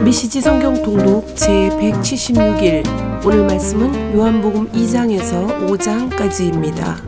메시지 성경 통독 제176일. 오늘 말씀은 요한복음 2장에서 5장까지입니다.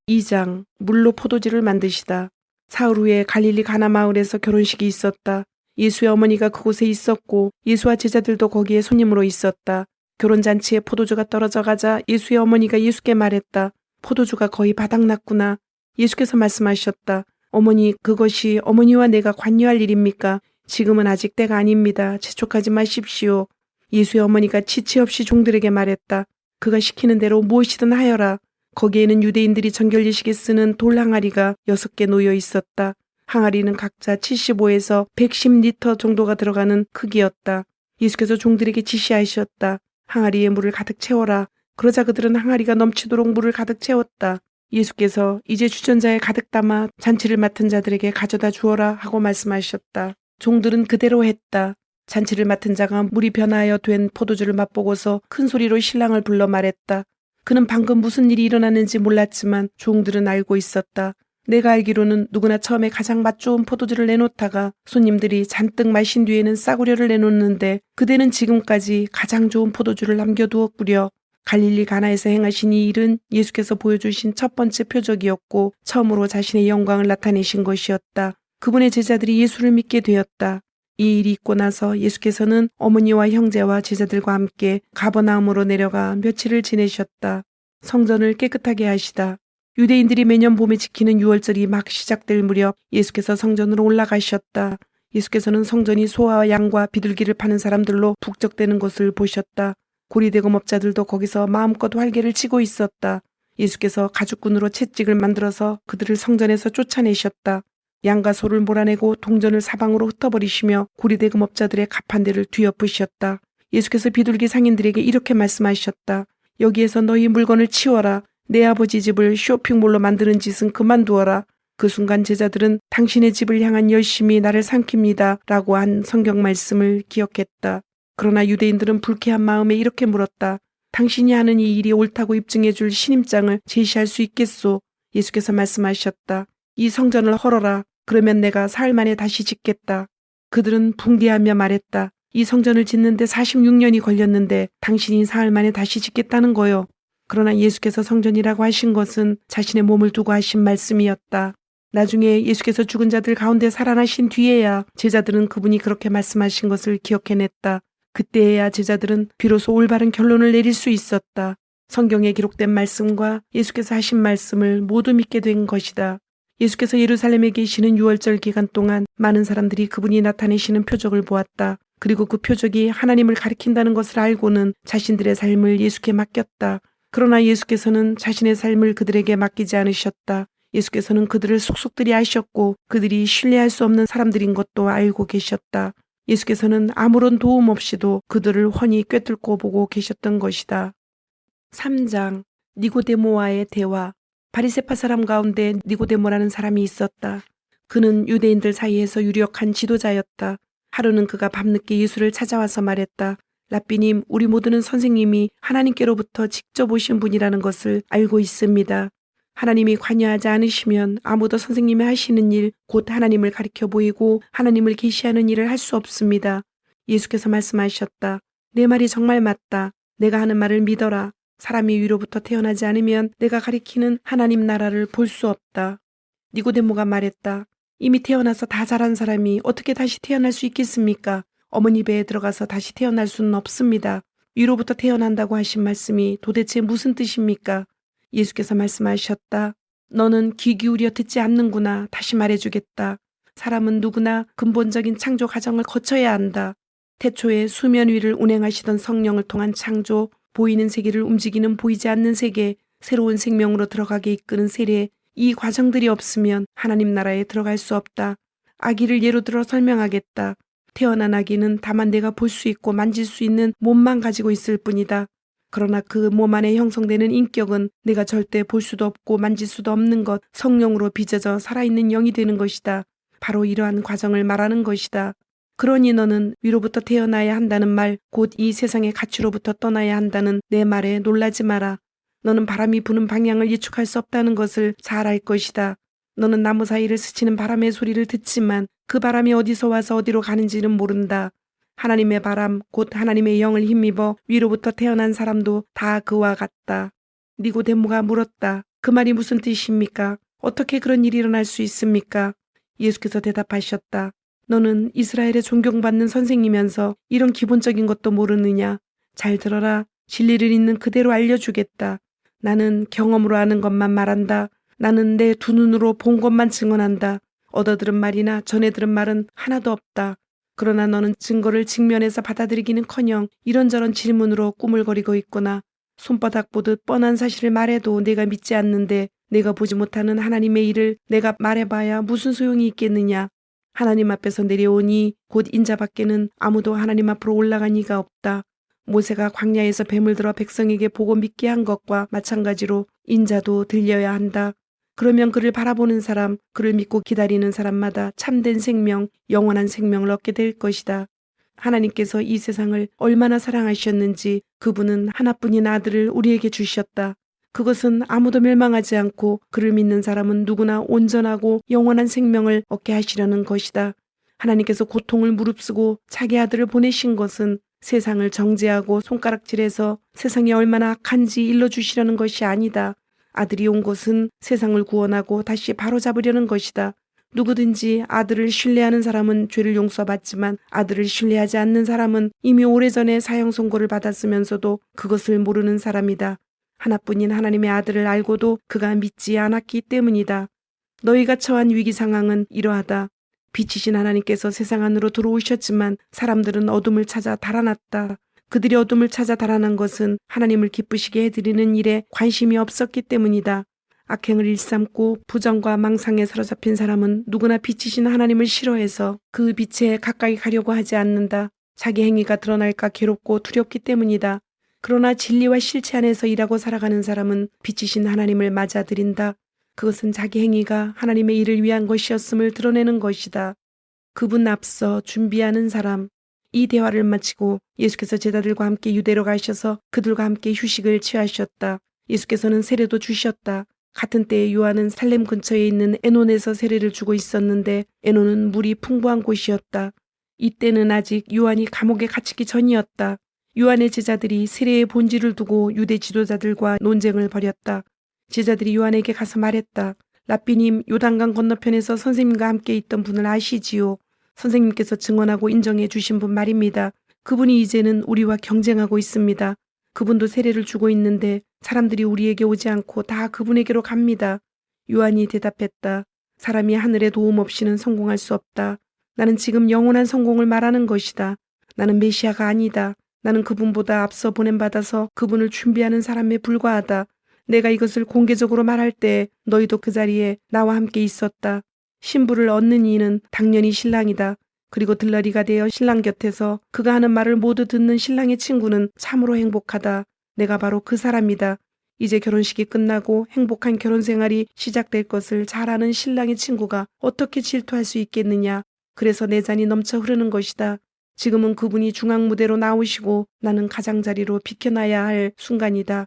2장. 물로 포도주를 만드시다. 사흘 후에 갈릴리 가나 마을에서 결혼식이 있었다. 예수의 어머니가 그곳에 있었고 예수와 제자들도 거기에 손님으로 있었다. 결혼잔치에 포도주가 떨어져 가자 예수의 어머니가 예수께 말했다. 포도주가 거의 바닥났구나. 예수께서 말씀하셨다. 어머니, 그것이 어머니와 내가 관여할 일입니까? 지금은 아직 때가 아닙니다. 재촉하지 마십시오. 예수의 어머니가 지체 없이 종들에게 말했다. 그가 시키는 대로 무엇이든 하여라. 거기에는 유대인들이 정결예식에 쓰는 돌 항아리가 6개 놓여 있었다. 항아리는 각자 75에서 110리터 정도가 들어가는 크기였다. 예수께서 종들에게 지시하셨다. 항아리에 물을 가득 채워라. 그러자 그들은 항아리가 넘치도록 물을 가득 채웠다. 예수께서 이제 주전자에 가득 담아 잔치를 맡은 자들에게 가져다 주어라 하고 말씀하셨다. 종들은 그대로 했다. 잔치를 맡은 자가 물이 변하여 된 포도주를 맛보고서 큰 소리로 신랑을 불러 말했다. 그는 방금 무슨 일이 일어났는지 몰랐지만 종들은 알고 있었다. 내가 알기로는 누구나 처음에 가장 맛 좋은 포도주를 내놓다가 손님들이 잔뜩 마신 뒤에는 싸구려를 내놓는데 그대는 지금까지 가장 좋은 포도주를 남겨두었구려. 갈릴리 가나에서 행하신 이 일은 예수께서 보여주신 첫 번째 표적이었고 처음으로 자신의 영광을 나타내신 것이었다. 그분의 제자들이 예수를 믿게 되었다. 이 일이 있고 나서 예수께서는 어머니와 형제와 제자들과 함께 가버나움으로 내려가 며칠을 지내셨다. 성전을 깨끗하게 하시다. 유대인들이 매년 봄에 지키는 유월절이 막 시작될 무렵 예수께서 성전으로 올라가셨다. 예수께서는 성전이 소와 양과 비둘기를 파는 사람들로 북적대는 것을 보셨다. 고리대금업자들도 거기서 마음껏 활개를 치고 있었다. 예수께서 가죽끈으로 채찍을 만들어서 그들을 성전에서 쫓아내셨다. 양과 소를 몰아내고 동전을 사방으로 흩어버리시며 고리대금업자들의 가판대를 뒤엎으셨다. 예수께서 비둘기 상인들에게 이렇게 말씀하셨다. 여기에서 너희 물건을 치워라. 내 아버지 집을 쇼핑몰로 만드는 짓은 그만두어라. 그 순간 제자들은 당신의 집을 향한 열심이 나를 삼킵니다 라고 한 성경 말씀을 기억했다. 그러나 유대인들은 불쾌한 마음에 이렇게 물었다. 당신이 하는 이 일이 옳다고 입증해 줄 신임장을 제시할 수 있겠소? 예수께서 말씀하셨다. 이 성전을 헐어라. 그러면 내가 사흘 만에 다시 짓겠다. 그들은 붕대하며 말했다. 이 성전을 짓는데 46년이 걸렸는데 당신이 사흘 만에 다시 짓겠다는 거요. 그러나 예수께서 성전이라고 하신 것은 자신의 몸을 두고 하신 말씀이었다. 나중에 예수께서 죽은 자들 가운데 살아나신 뒤에야 제자들은 그분이 그렇게 말씀하신 것을 기억해냈다. 그때에야 제자들은 비로소 올바른 결론을 내릴 수 있었다. 성경에 기록된 말씀과 예수께서 하신 말씀을 모두 믿게 된 것이다. 예수께서 예루살렘에 계시는 유월절 기간 동안 많은 사람들이 그분이 나타내시는 표적을 보았다. 그리고 그 표적이 하나님을 가리킨다는 것을 알고는 자신들의 삶을 예수께 맡겼다. 그러나 예수께서는 자신의 삶을 그들에게 맡기지 않으셨다. 예수께서는 그들을 속속들이 아셨고 그들이 신뢰할 수 없는 사람들인 것도 알고 계셨다. 예수께서는 아무런 도움 없이도 그들을 훤히 꿰뚫고 보고 계셨던 것이다. 3장. 니고데모와의 대화. 바리새파 사람 가운데 니고데모라는 사람이 있었다. 그는 유대인들 사이에서 유력한 지도자였다. 하루는 그가 밤늦게 예수를 찾아와서 말했다. 랍비님, 우리 모두는 선생님이 하나님께로부터 직접 오신 분이라는 것을 알고 있습니다. 하나님이 관여하지 않으시면 아무도 선생님이 하시는 일, 곧 하나님을 가리켜 보이고 하나님을 계시하는 일을 할 수 없습니다. 예수께서 말씀하셨다. 내 말이 정말 맞다. 내가 하는 말을 믿어라. 사람이 위로부터 태어나지 않으면 내가 가리키는 하나님 나라를 볼 수 없다. 니고데모가 말했다. 이미 태어나서 다 자란 사람이 어떻게 다시 태어날 수 있겠습니까? 어머니 배에 들어가서 다시 태어날 수는 없습니다. 위로부터 태어난다고 하신 말씀이 도대체 무슨 뜻입니까? 예수께서 말씀하셨다. 너는 귀 기울여 듣지 않는구나. 다시 말해주겠다. 사람은 누구나 근본적인 창조 과정을 거쳐야 한다. 태초에 수면 위를 운행하시던 성령을 통한 창조, 보이는 세계를 움직이는 보이지 않는 세계, 새로운 생명으로 들어가게 이끄는 세례, 이 과정들이 없으면 하나님 나라에 들어갈 수 없다. 아기를 예로 들어 설명하겠다. 태어난 아기는 다만 내가 볼 수 있고 만질 수 있는 몸만 가지고 있을 뿐이다. 그러나 그 몸 안에 형성되는 인격은 내가 절대 볼 수도 없고 만질 수도 없는 것, 성령으로 빚어져 살아있는 영이 되는 것이다. 바로 이러한 과정을 말하는 것이다. 그러니 너는 위로부터 태어나야 한다는 말, 곧 이 세상의 가치로부터 떠나야 한다는 내 말에 놀라지 마라. 너는 바람이 부는 방향을 예측할 수 없다는 것을 잘 알 것이다. 너는 나무 사이를 스치는 바람의 소리를 듣지만 그 바람이 어디서 와서 어디로 가는지는 모른다. 하나님의 바람, 곧 하나님의 영을 힘입어 위로부터 태어난 사람도 다 그와 같다. 니고데모가 물었다. 그 말이 무슨 뜻입니까? 어떻게 그런 일이 일어날 수 있습니까? 예수께서 대답하셨다. 너는 이스라엘의 존경받는 선생이면서 이런 기본적인 것도 모르느냐? 잘 들어라. 진리를 있는 그대로 알려주겠다. 나는 경험으로 아는 것만 말한다. 나는 내 두 눈으로 본 것만 증언한다. 얻어들은 말이나 전해 들은 말은 하나도 없다. 그러나 너는 증거를 직면해서 받아들이기는커녕 이런저런 질문으로 꾸물거리고 있구나. 손바닥 보듯 뻔한 사실을 말해도 내가 믿지 않는데 내가 보지 못하는 하나님의 일을 내가 말해봐야 무슨 소용이 있겠느냐. 하나님 앞에서 내려오니 곧 인자 밖에는 아무도 하나님 앞으로 올라간 이가 없다. 모세가 광야에서 뱀을 들어 백성에게 보고 믿게 한 것과 마찬가지로 인자도 들려야 한다. 그러면 그를 바라보는 사람, 그를 믿고 기다리는 사람마다 참된 생명, 영원한 생명을 얻게 될 것이다. 하나님께서 이 세상을 얼마나 사랑하셨는지 그분은 하나뿐인 아들을 우리에게 주셨다. 그것은 아무도 멸망하지 않고 그를 믿는 사람은 누구나 온전하고 영원한 생명을 얻게 하시려는 것이다. 하나님께서 고통을 무릅쓰고 자기 아들을 보내신 것은 세상을 정죄하고 손가락질해서 세상이 얼마나 악한지 일러주시려는 것이 아니다. 아들이 온 것은 세상을 구원하고 다시 바로잡으려는 것이다. 누구든지 아들을 신뢰하는 사람은 죄를 용서받지만 아들을 신뢰하지 않는 사람은 이미 오래전에 사형 선고를 받았으면서도 그것을 모르는 사람이다. 하나뿐인 하나님의 아들을 알고도 그가 믿지 않았기 때문이다. 너희가 처한 위기 상황은 이러하다. 빛이신 하나님께서 세상 안으로 들어오셨지만 사람들은 어둠을 찾아 달아났다. 그들이 어둠을 찾아 달아난 것은 하나님을 기쁘시게 해드리는 일에 관심이 없었기 때문이다. 악행을 일삼고 부정과 망상에 사로잡힌 사람은 누구나 빛이신 하나님을 싫어해서 그 빛에 가까이 가려고 하지 않는다. 자기 행위가 드러날까 괴롭고 두렵기 때문이다. 그러나 진리와 실체 안에서 일하고 살아가는 사람은 빛이신 하나님을 맞아들인다. 그것은 자기 행위가 하나님의 일을 위한 것이었음을 드러내는 것이다. 그분 앞서 준비하는 사람. 이 대화를 마치고 예수께서 제자들과 함께 유대로 가셔서 그들과 함께 휴식을 취하셨다. 예수께서는 세례도 주셨다. 같은 때에 요한은 살렘 근처에 있는 에논에서 세례를 주고 있었는데 에논은 물이 풍부한 곳이었다. 이때는 아직 요한이 감옥에 갇히기 전이었다. 요한의 제자들이 세례의 본질을 두고 유대 지도자들과 논쟁을 벌였다. 제자들이 요한에게 가서 말했다. 랍비님, 요단강 건너편에서 선생님과 함께 있던 분을 아시지요? 선생님께서 증언하고 인정해 주신 분 말입니다. 그분이 이제는 우리와 경쟁하고 있습니다. 그분도 세례를 주고 있는데 사람들이 우리에게 오지 않고 다 그분에게로 갑니다. 요한이 대답했다. 사람이 하늘의 도움 없이는 성공할 수 없다. 나는 지금 영원한 성공을 말하는 것이다. 나는 메시아가 아니다. 나는 그분보다 앞서 보냄받아서 그분을 준비하는 사람에 불과하다. 내가 이것을 공개적으로 말할 때 너희도 그 자리에 나와 함께 있었다. 신부를 얻는 이는 당연히 신랑이다. 그리고 들러리가 되어 신랑 곁에서 그가 하는 말을 모두 듣는 신랑의 친구는 참으로 행복하다. 내가 바로 그 사람이다. 이제 결혼식이 끝나고 행복한 결혼 생활이 시작될 것을 잘 아는 신랑의 친구가 어떻게 질투할 수 있겠느냐. 그래서 내 잔이 넘쳐 흐르는 것이다. 지금은 그분이 중앙무대로 나오시고 나는 가장자리로 비켜나야 할 순간이다.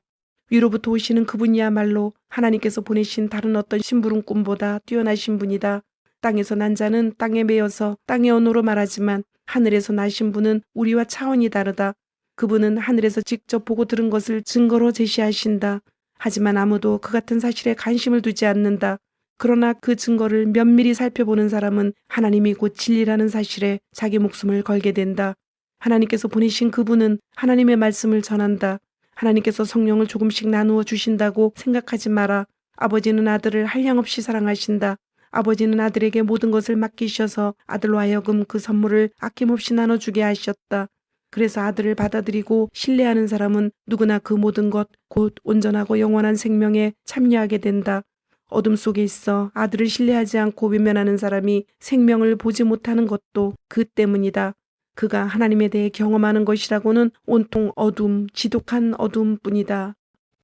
위로부터 오시는 그분이야말로 하나님께서 보내신 다른 어떤 심부름꾼보다 뛰어나신 분이다. 땅에서 난 자는 땅에 매여서 땅의 언어로 말하지만 하늘에서 나신 분은 우리와 차원이 다르다. 그분은 하늘에서 직접 보고 들은 것을 증거로 제시하신다. 하지만 아무도 그 같은 사실에 관심을 두지 않는다. 그러나 그 증거를 면밀히 살펴보는 사람은 하나님이 곧 진리라는 사실에 자기 목숨을 걸게 된다. 하나님께서 보내신 그분은 하나님의 말씀을 전한다. 하나님께서 성령을 조금씩 나누어 주신다고 생각하지 마라. 아버지는 아들을 한량없이 사랑하신다. 아버지는 아들에게 모든 것을 맡기셔서 아들로 하여금 그 선물을 아낌없이 나눠주게 하셨다. 그래서 아들을 받아들이고 신뢰하는 사람은 누구나 그 모든 것, 곧 온전하고 영원한 생명에 참여하게 된다. 어둠 속에 있어 아들을 신뢰하지 않고 외면하는 사람이 생명을 보지 못하는 것도 그 때문이다. 그가 하나님에 대해 경험하는 것이라고는 온통 어둠, 지독한 어둠뿐이다.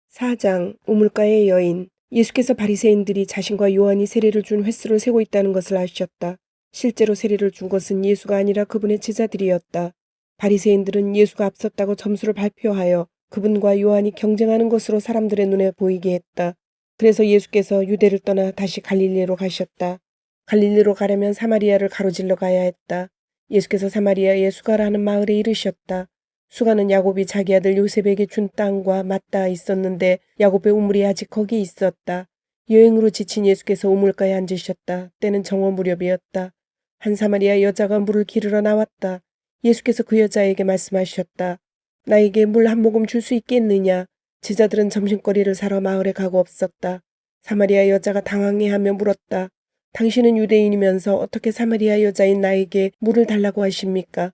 4장 우물가의 여인. 예수께서 바리새인들이 자신과 요한이 세례를 준 횟수를 세고 있다는 것을 아셨다. 실제로 세례를 준 것은 예수가 아니라 그분의 제자들이었다. 바리새인들은 예수가 앞섰다고 점수를 발표하여 그분과 요한이 경쟁하는 것으로 사람들의 눈에 보이게 했다. 그래서 예수께서 유대를 떠나 다시 갈릴리로 가셨다. 갈릴리로 가려면 사마리아를 가로질러 가야 했다. 예수께서 사마리아의 수가라는 마을에 이르셨다. 수가는 야곱이 자기 아들 요셉에게 준 땅과 맞닿아 있었는데 야곱의 우물이 아직 거기 있었다. 여행으로 지친 예수께서 우물가에 앉으셨다. 때는 정오 무렵이었다. 한 사마리아 여자가 물을 기르러 나왔다. 예수께서 그 여자에게 말씀하셨다. 나에게 물 한 모금 줄 수 있겠느냐? 제자들은 점심거리를 사러 마을에 가고 없었다. 사마리아 여자가 당황해하며 물었다. 당신은 유대인이면서 어떻게 사마리아 여자인 나에게 물을 달라고 하십니까?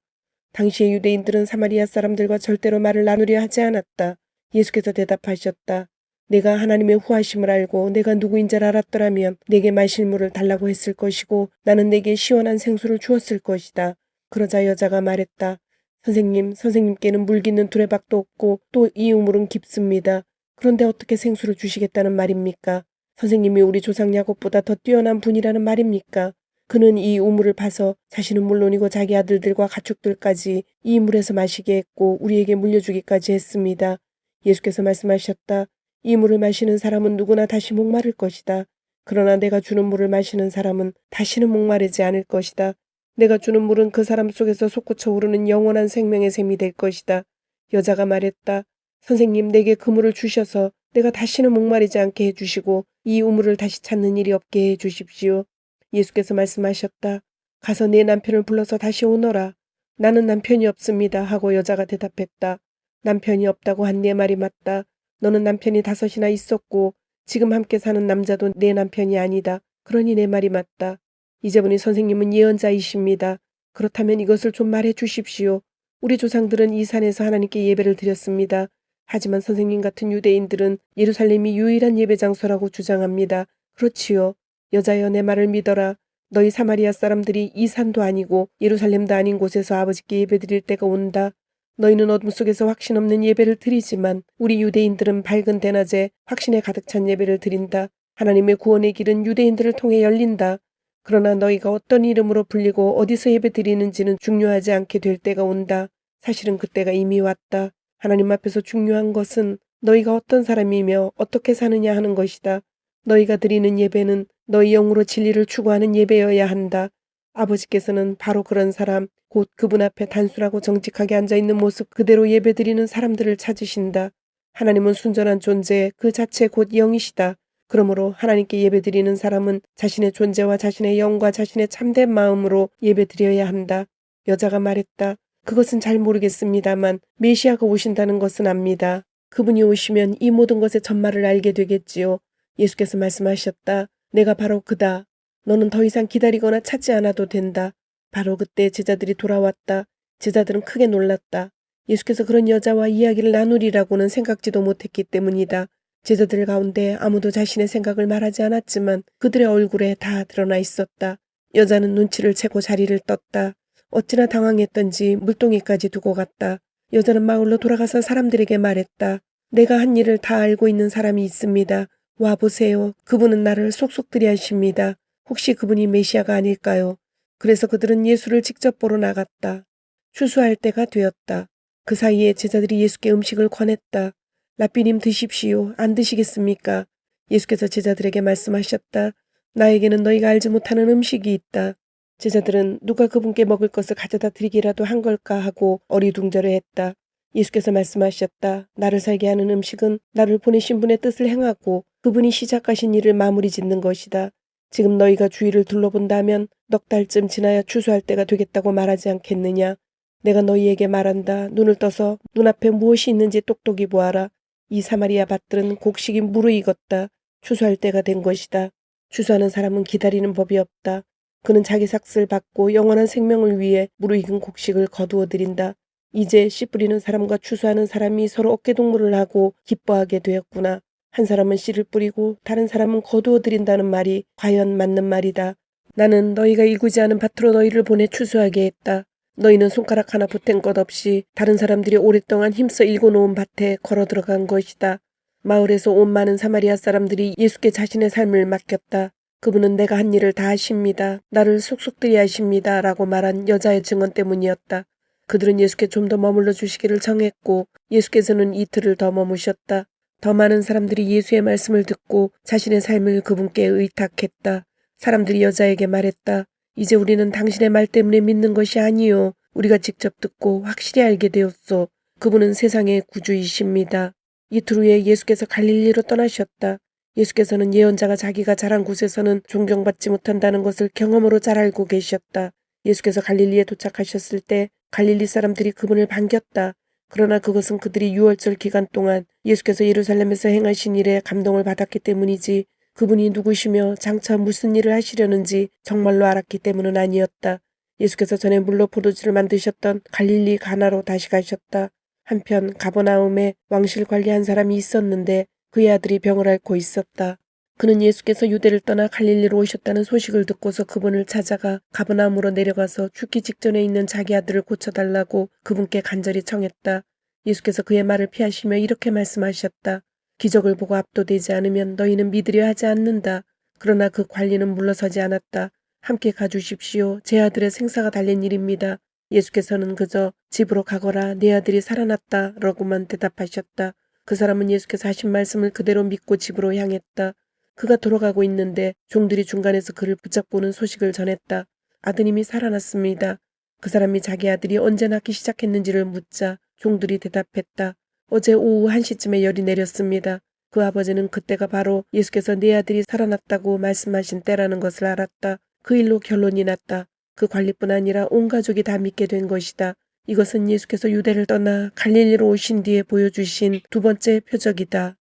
당시의 유대인들은 사마리아 사람들과 절대로 말을 나누려 하지 않았다. 예수께서 대답하셨다. 내가 하나님의 후하심을 알고 내가 누구인 줄 알았더라면 내게 마실 물을 달라고 했을 것이고 나는 내게 시원한 생수를 주었을 것이다. 그러자 여자가 말했다. 선생님, 선생님께는 물 깃는 두레박도 없고 또 이 우물은 깊습니다. 그런데 어떻게 생수를 주시겠다는 말입니까? 선생님이 우리 조상 야곱보다 더 뛰어난 분이라는 말입니까? 그는 이 우물을 파서 자신은 물론이고 자기 아들들과 가축들까지 이 물에서 마시게 했고 우리에게 물려주기까지 했습니다. 예수께서 말씀하셨다. 이 물을 마시는 사람은 누구나 다시 목마를 것이다. 그러나 내가 주는 물을 마시는 사람은 다시는 목마르지 않을 것이다. 내가 주는 물은 그 사람 속에서 솟구쳐 오르는 영원한 생명의 샘이 될 것이다. 여자가 말했다. 선생님, 내게 그 물을 주셔서 내가 다시는 목마르지 않게 해주시고 이 우물을 다시 찾는 일이 없게 해주십시오. 예수께서 말씀하셨다. 가서 내 남편을 불러서 다시 오너라. 나는 남편이 없습니다. 하고 여자가 대답했다. 남편이 없다고 한 네 말이 맞다. 너는 남편이 5이나 있었고 지금 함께 사는 남자도 내 남편이 아니다. 그러니 내 말이 맞다. 이제 보니 선생님은 예언자이십니다. 그렇다면 이것을 좀 말해 주십시오. 우리 조상들은 이 산에서 하나님께 예배를 드렸습니다. 하지만 선생님 같은 유대인들은 예루살렘이 유일한 예배 장소라고 주장합니다. 그렇지요. 여자여, 내 말을 믿어라. 너희 사마리아 사람들이 이 산도 아니고 예루살렘도 아닌 곳에서 아버지께 예배드릴 때가 온다. 너희는 어둠 속에서 확신 없는 예배를 드리지만 우리 유대인들은 밝은 대낮에 확신에 가득 찬 예배를 드린다. 하나님의 구원의 길은 유대인들을 통해 열린다. 그러나 너희가 어떤 이름으로 불리고 어디서 예배드리는지는 중요하지 않게 될 때가 온다. 사실은 그때가 이미 왔다. 하나님 앞에서 중요한 것은 너희가 어떤 사람이며 어떻게 사느냐 하는 것이다. 너희가 드리는 예배는 너희 영으로 진리를 추구하는 예배여야 한다. 아버지께서는 바로 그런 사람, 곧 그분 앞에 단순하고 정직하게 앉아있는 모습 그대로 예배드리는 사람들을 찾으신다. 하나님은 순전한 존재, 그 자체 곧 영이시다. 그러므로 하나님께 예배드리는 사람은 자신의 존재와 자신의 영과 자신의 참된 마음으로 예배드려야 한다. 여자가 말했다. 그것은 잘 모르겠습니다만 메시아가 오신다는 것은 압니다. 그분이 오시면 이 모든 것의 전말을 알게 되겠지요. 예수께서 말씀하셨다. 내가 바로 그다. 너는 더 이상 기다리거나 찾지 않아도 된다. 바로 그때 제자들이 돌아왔다. 제자들은 크게 놀랐다. 예수께서 그런 여자와 이야기를 나누리라고는 생각지도 못했기 때문이다. 제자들 가운데 아무도 자신의 생각을 말하지 않았지만 그들의 얼굴에 다 드러나 있었다. 여자는 눈치를 채고 자리를 떴다. 어찌나 당황했던지 물동이까지 두고 갔다. 여자는 마을로 돌아가서 사람들에게 말했다. 내가 한 일을 다 알고 있는 사람이 있습니다. 와보세요. 그분은 나를 속속들이 하십니다. 혹시 그분이 메시아가 아닐까요? 그래서 그들은 예수를 직접 보러 나갔다. 추수할 때가 되었다. 그 사이에 제자들이 예수께 음식을 권했다. 랍비님, 드십시오. 안 드시겠습니까? 예수께서 제자들에게 말씀하셨다. 나에게는 너희가 알지 못하는 음식이 있다. 제자들은 누가 그분께 먹을 것을 가져다 드리기라도 한 걸까 하고 어리둥절해했다. 예수께서 말씀하셨다. 나를 살게 하는 음식은 나를 보내신 분의 뜻을 행하고 그분이 시작하신 일을 마무리 짓는 것이다. 지금 너희가 주위를 둘러본다면 넉 달쯤 지나야 추수할 때가 되겠다고 말하지 않겠느냐. 내가 너희에게 말한다. 눈을 떠서 눈앞에 무엇이 있는지 똑똑히 보아라. 이 사마리아 밭들은 곡식이 무르익었다. 추수할 때가 된 것이다. 추수하는 사람은 기다리는 법이 없다. 그는 자기 삭슬 받고 영원한 생명을 위해 무르익은 곡식을 거두어 들인다. 이제 씨 뿌리는 사람과 추수하는 사람이 서로 어깨동무를 하고 기뻐하게 되었구나. 한 사람은 씨를 뿌리고 다른 사람은 거두어 들인다는 말이 과연 맞는 말이다. 나는 너희가 일구지 않은 밭으로 너희를 보내 추수하게 했다. 너희는 손가락 하나 보탠 것 없이 다른 사람들이 오랫동안 힘써 일궈놓은 밭에 걸어 들어간 것이다. 마을에서 온 많은 사마리아 사람들이 예수께 자신의 삶을 맡겼다. 그분은 내가 한 일을 다 하십니다. 나를 속속들이 하십니다. 라고 말한 여자의 증언 때문이었다. 그들은 예수께 좀 더 머물러 주시기를 정했고 예수께서는 이틀을 더 머무셨다. 더 많은 사람들이 예수의 말씀을 듣고 자신의 삶을 그분께 의탁했다. 사람들이 여자에게 말했다. 이제 우리는 당신의 말 때문에 믿는 것이 아니요. 우리가 직접 듣고 확실히 알게 되었소. 그분은 세상의 구주이십니다. 이틀 후에 예수께서 갈릴리로 떠나셨다. 예수께서는 예언자가 자기가 자란 곳에서는 존경받지 못한다는 것을 경험으로 잘 알고 계셨다. 예수께서 갈릴리에 도착하셨을 때 갈릴리 사람들이 그분을 반겼다. 그러나 그것은 그들이 유월절 기간 동안 예수께서 예루살렘에서 행하신 일에 감동을 받았기 때문이지 그분이 누구시며 장차 무슨 일을 하시려는지 정말로 알았기 때문은 아니었다. 예수께서 전에 물로 포도주를 만드셨던 갈릴리 가나로 다시 가셨다. 한편 가버나움에 왕실 관리한 사람이 있었는데 그의 아들이 병을 앓고 있었다. 그는 예수께서 유대를 떠나 갈릴리로 오셨다는 소식을 듣고서 그분을 찾아가 가버나움으로 내려가서 죽기 직전에 있는 자기 아들을 고쳐달라고 그분께 간절히 청했다. 예수께서 그의 말을 피하시며 이렇게 말씀하셨다. 기적을 보고 압도되지 않으면 너희는 믿으려 하지 않는다. 그러나 그 관리는 물러서지 않았다. 함께 가주십시오. 제 아들의 생사가 달린 일입니다. 예수께서는 그저 집으로 가거라 내 아들이 살아났다 라고만 대답하셨다. 그 사람은 예수께서 하신 말씀을 그대로 믿고 집으로 향했다. 그가 돌아가고 있는데 종들이 중간에서 그를 붙잡고는 소식을 전했다. 아드님이 살아났습니다. 그 사람이 자기 아들이 언제 낳기 시작했는지를 묻자 종들이 대답했다. 어제 오후 1시쯤에 열이 내렸습니다. 그 아버지는 그때가 바로 예수께서 내 아들이 살아났다고 말씀하신 때라는 것을 알았다. 그 일로 결론이 났다. 그 관리뿐 아니라 온 가족이 다 믿게 된 것이다. 이것은 예수께서 유대를 떠나 갈릴리로 오신 뒤에 보여주신 두 번째 표적이다.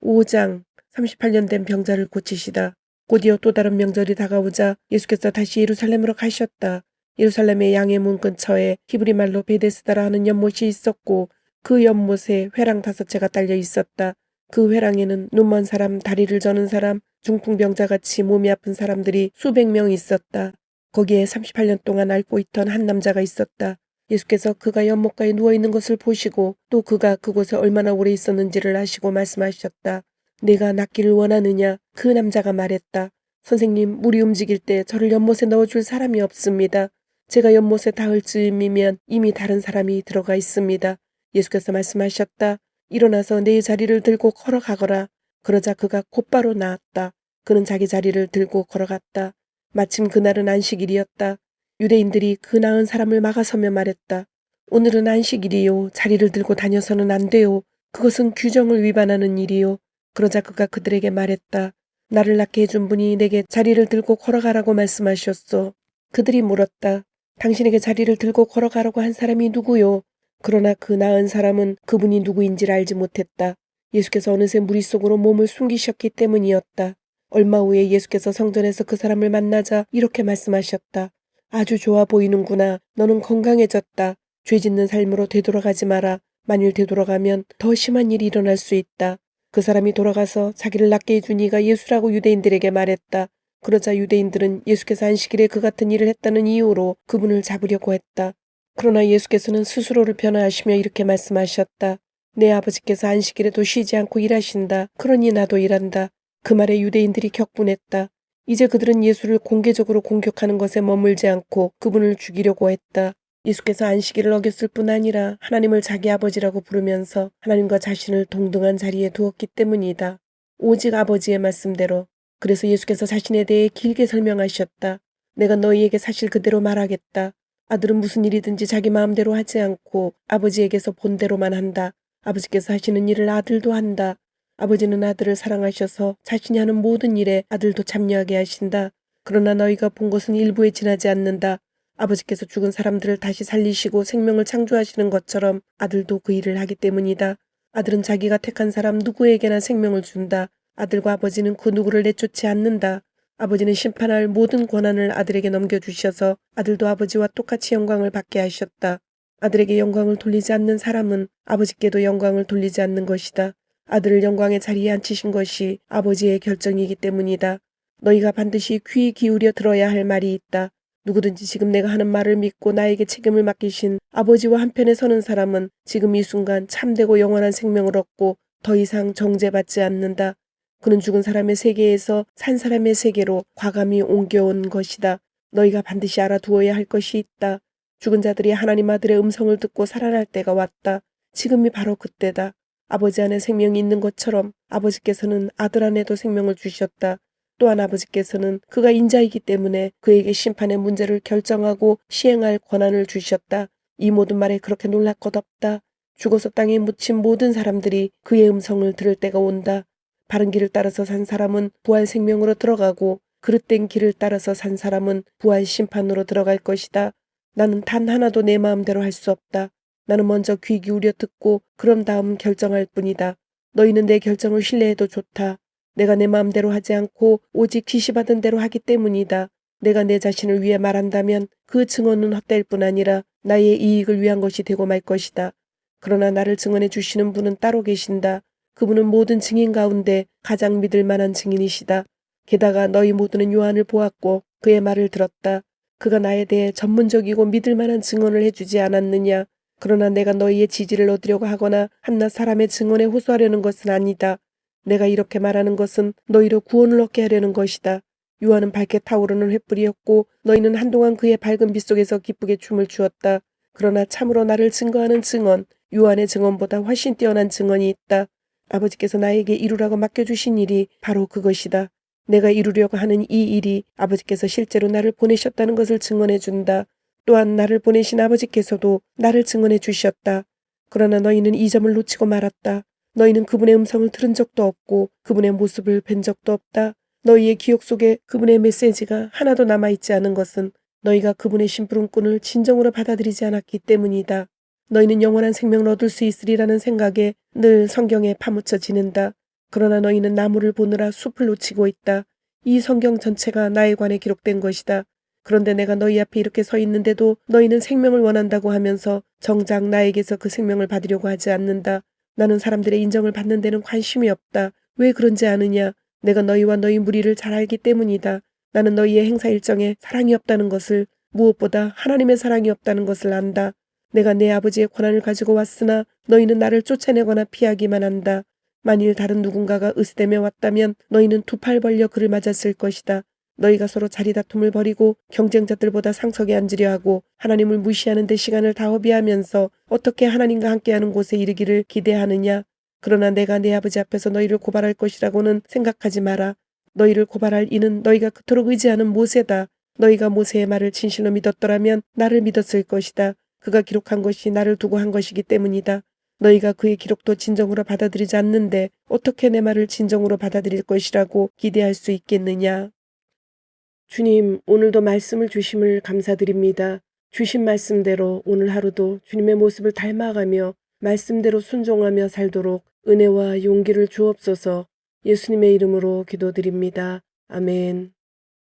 5장 38년 된 병자를 고치시다. 곧이어 또 다른 명절이 다가오자 예수께서 다시 예루살렘으로 가셨다. 예루살렘의 양의 문 근처에 히브리 말로 베데스다라 하는 연못이 있었고 그 연못에 회랑 5채가 딸려 있었다. 그 회랑에는 눈먼 사람, 다리를 저는 사람, 중풍병자같이 몸이 아픈 사람들이 수백 명 있었다. 거기에 38년 동안 앓고 있던 한 남자가 있었다. 예수께서 그가 연못가에 누워있는 것을 보시고 또 그가 그곳에 얼마나 오래 있었는지를 아시고 말씀하셨다. 내가 낫기를 원하느냐? 그 남자가 말했다. 선생님, 물이 움직일 때 저를 연못에 넣어줄 사람이 없습니다. 제가 연못에 닿을 즈음이면 이미 다른 사람이 들어가 있습니다. 예수께서 말씀하셨다. 일어나서 내 자리를 들고 걸어가거라. 그러자 그가 곧바로 나았다. 그는 자기 자리를 들고 걸어갔다. 마침 그날은 안식일이었다. 유대인들이 그 나은 사람을 막아서며 말했다. 오늘은 안식일이요. 자리를 들고 다녀서는 안 돼요. 그것은 규정을 위반하는 일이요. 그러자 그가 그들에게 말했다. 나를 낳게 해준 분이 내게 자리를 들고 걸어가라고 말씀하셨소. 그들이 물었다. 당신에게 자리를 들고 걸어가라고 한 사람이 누구요? 그러나 그 나은 사람은 그분이 누구인지를 알지 못했다. 예수께서 어느새 무리 속으로 몸을 숨기셨기 때문이었다. 얼마 후에 예수께서 성전에서 그 사람을 만나자 이렇게 말씀하셨다. 아주 좋아 보이는구나. 너는 건강해졌다. 죄 짓는 삶으로 되돌아가지 마라. 만일 되돌아가면 더 심한 일이 일어날 수 있다. 그 사람이 돌아가서 자기를 낫게 해준 이가 예수라고 유대인들에게 말했다. 그러자 유대인들은 예수께서 안식일에 그 같은 일을 했다는 이유로 그분을 잡으려고 했다. 그러나 예수께서는 스스로를 변화하시며 이렇게 말씀하셨다. 내 아버지께서 안식일에도 쉬지 않고 일하신다. 그러니 나도 일한다. 그 말에 유대인들이 격분했다. 이제 그들은 예수를 공개적으로 공격하는 것에 머물지 않고 그분을 죽이려고 했다. 예수께서 안식일을 어겼을 뿐 아니라 하나님을 자기 아버지라고 부르면서 하나님과 자신을 동등한 자리에 두었기 때문이다. 오직 아버지의 말씀대로. 그래서 예수께서 자신에 대해 길게 설명하셨다. 내가 너희에게 사실 그대로 말하겠다. 아들은 무슨 일이든지 자기 마음대로 하지 않고 아버지에게서 본대로만 한다. 아버지께서 하시는 일을 아들도 한다. 아버지는 아들을 사랑하셔서 자신이 하는 모든 일에 아들도 참여하게 하신다. 그러나 너희가 본 것은 일부에 지나지 않는다. 아버지께서 죽은 사람들을 다시 살리시고 생명을 창조하시는 것처럼 아들도 그 일을 하기 때문이다. 아들은 자기가 택한 사람 누구에게나 생명을 준다. 아들과 아버지는 그 누구를 내쫓지 않는다. 아버지는 심판할 모든 권한을 아들에게 넘겨주셔서 아들도 아버지와 똑같이 영광을 받게 하셨다. 아들에게 영광을 돌리지 않는 사람은 아버지께도 영광을 돌리지 않는 것이다. 아들을 영광의 자리에 앉히신 것이 아버지의 결정이기 때문이다. 너희가 반드시 귀 기울여 들어야 할 말이 있다. 누구든지 지금 내가 하는 말을 믿고 나에게 책임을 맡기신 아버지와 한편에 서는 사람은 지금 이 순간 참되고 영원한 생명을 얻고 더 이상 정죄받지 않는다. 그는 죽은 사람의 세계에서 산 사람의 세계로 과감히 옮겨온 것이다. 너희가 반드시 알아두어야 할 것이 있다. 죽은 자들이 하나님 아들의 음성을 듣고 살아날 때가 왔다. 지금이 바로 그때다. 아버지 안에 생명이 있는 것처럼 아버지께서는 아들 안에도 생명을 주셨다. 또한 아버지께서는 그가 인자이기 때문에 그에게 심판의 문제를 결정하고 시행할 권한을 주셨다. 이 모든 말에 그렇게 놀랄 것 없다. 죽어서 땅에 묻힌 모든 사람들이 그의 음성을 들을 때가 온다. 바른 길을 따라서 산 사람은 부활 생명으로 들어가고 그릇된 길을 따라서 산 사람은 부활 심판으로 들어갈 것이다. 나는 단 하나도 내 마음대로 할 수 없다. 나는 먼저 귀 기울여 듣고 그런 다음 결정할 뿐이다. 너희는 내 결정을 신뢰해도 좋다. 내가 내 마음대로 하지 않고 오직 지시받은 대로 하기 때문이다. 내가 내 자신을 위해 말한다면 그 증언은 헛될 뿐 아니라 나의 이익을 위한 것이 되고 말 것이다. 그러나 나를 증언해 주시는 분은 따로 계신다. 그분은 모든 증인 가운데 가장 믿을 만한 증인이시다. 게다가 너희 모두는 요한을 보았고 그의 말을 들었다. 그가 나에 대해 전문적이고 믿을 만한 증언을 해주지 않았느냐. 그러나 내가 너희의 지지를 얻으려고 하거나 한낱 사람의 증언에 호소하려는 것은 아니다. 내가 이렇게 말하는 것은 너희로 구원을 얻게 하려는 것이다. 요한은 밝게 타오르는 횃불이었고 너희는 한동안 그의 밝은 빛 속에서 기쁘게 춤을 추었다. 그러나 참으로 나를 증거하는 증언, 요한의 증언보다 훨씬 뛰어난 증언이 있다. 아버지께서 나에게 이루라고 맡겨주신 일이 바로 그것이다. 내가 이루려고 하는 이 일이 아버지께서 실제로 나를 보내셨다는 것을 증언해 준다. 또한 나를 보내신 아버지께서도 나를 증언해 주셨다. 그러나 너희는 이 점을 놓치고 말았다. 너희는 그분의 음성을 들은 적도 없고 그분의 모습을 뵌 적도 없다. 너희의 기억 속에 그분의 메시지가 하나도 남아있지 않은 것은 너희가 그분의 심부름꾼을 진정으로 받아들이지 않았기 때문이다. 너희는 영원한 생명을 얻을 수 있으리라는 생각에 늘 성경에 파묻혀 지낸다. 그러나 너희는 나무를 보느라 숲을 놓치고 있다. 이 성경 전체가 나에 관해 기록된 것이다. 그런데 내가 너희 앞에 이렇게 서 있는데도 너희는 생명을 원한다고 하면서 정작 나에게서 그 생명을 받으려고 하지 않는다. 나는 사람들의 인정을 받는 데는 관심이 없다. 왜 그런지 아느냐? 내가 너희와 너희 무리를 잘 알기 때문이다. 나는 너희의 행사 일정에 사랑이 없다는 것을, 무엇보다 하나님의 사랑이 없다는 것을 안다. 내가 내 아버지의 권한을 가지고 왔으나 너희는 나를 쫓아내거나 피하기만 한다. 만일 다른 누군가가 으스대며 왔다면 너희는 두 팔 벌려 그를 맞았을 것이다. 너희가 서로 자리다툼을 벌이고 경쟁자들보다 상석에 앉으려 하고 하나님을 무시하는 데 시간을 다 허비하면서 어떻게 하나님과 함께하는 곳에 이르기를 기대하느냐. 그러나 내가 내 아버지 앞에서 너희를 고발할 것이라고는 생각하지 마라. 너희를 고발할 이는 너희가 그토록 의지하는 모세다. 너희가 모세의 말을 진실로 믿었더라면 나를 믿었을 것이다. 그가 기록한 것이 나를 두고 한 것이기 때문이다. 너희가 그의 기록도 진정으로 받아들이지 않는데 어떻게 내 말을 진정으로 받아들일 것이라고 기대할 수 있겠느냐. 주님, 오늘도 말씀을 주심을 감사드립니다. 주신 말씀대로 오늘 하루도 주님의 모습을 닮아가며 말씀대로 순종하며 살도록 은혜와 용기를 주옵소서. 예수님의 이름으로 기도드립니다. 아멘.